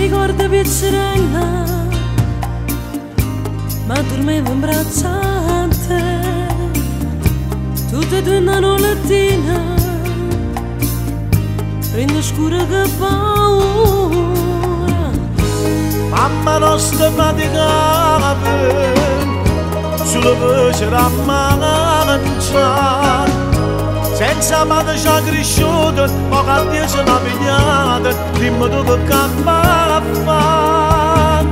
ricorda piccirella, ma dormivo in braccio a te, tutte e due una nolettina, prende scura che paura. Mamma nostra faticava, sulla voce da mangiare, senza madre ci ha cresciuto, poco a Dio ce l'ha pigliata, dimmi tu che campa a fare.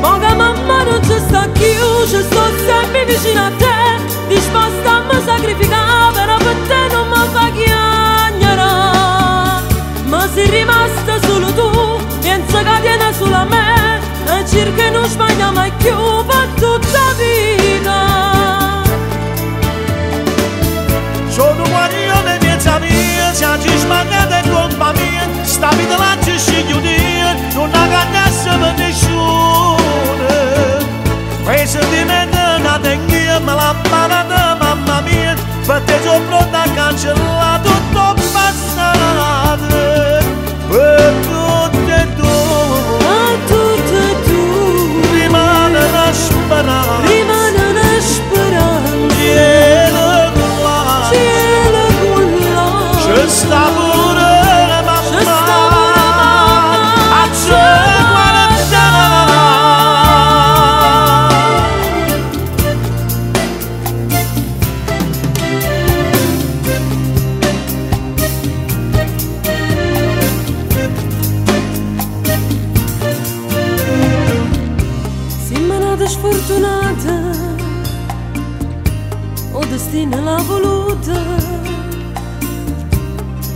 Poca mamma non ci sta più, ci sto sempre vicino a te, disposta a mi sacrificare, però per te non mi fa chiagnare. Ma sei rimasta solo tu, pensa che tiene solo a me, e cerca non sbaglia mai più per tutta la vita. Sono guarione miezza mia, se ci sbagliate è colpa mia, sta vita la ci sceglie Dio, non la cagnasse per nessuno. Quei sentimenti nati in io, me l'ha imparata mamma mia, per te sono pronta a cancellare tutto il passato. Per tutte e tu, rimane una speranza, rimane una speranza. Ci sta pure mamma, a ce Siamo nate sfortunate, o destino l'ha voluta.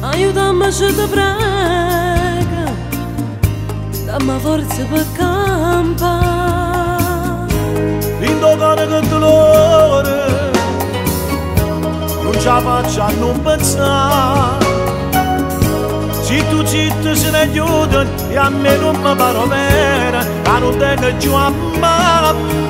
Aiutami, ci ti prego, dammi forza per campare. l'indogare che dolore, non ce la faccio a non pensare. Zitto zitto se ne aiuta e a me non mi pare bene, ma non tengo giù a mamma.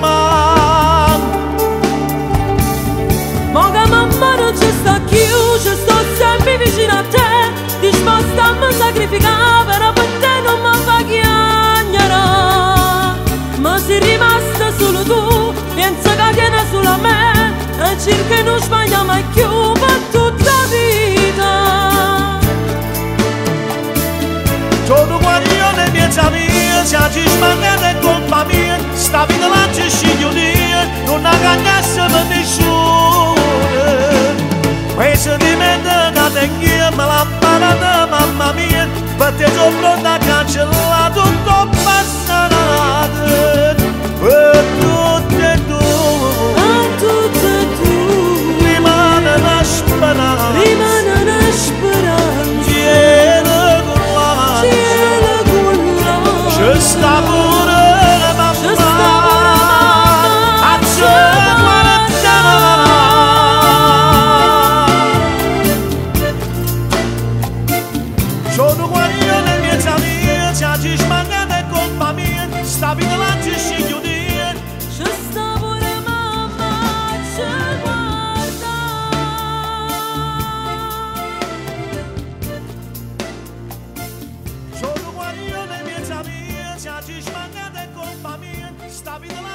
Ma che mamma non ci sta più, ci sto sempre vicino a te, disposta a mi sacrificare, però per te non mi fa chiagnare. Ma sei rimasta solo tu, pensa che tiene solo a me, e cerca non sbaglia mai più per tutta la vita. Sono guarione miezza mia, se ci sbagliate è colpa mia, sta vita la ci sceglie Dio, non la cagnasse per nessuno. Quei sentimenti nati in io, me l'ha imparata mamma mia, per te sono pronta a cancellare tutto il passato. Per tutte e tu, rimane una speranza, rimane una speranza. tiene con la ci sta pure mamma, a ce sono guarione miezza mia, se ci sbagliate è colpa mia, sta vita la ci sceglie Dio. Ci sta pure mamma, ci guarda. Sono guarione miezza mia, se ci sbagliate è colpa mia, sta vita la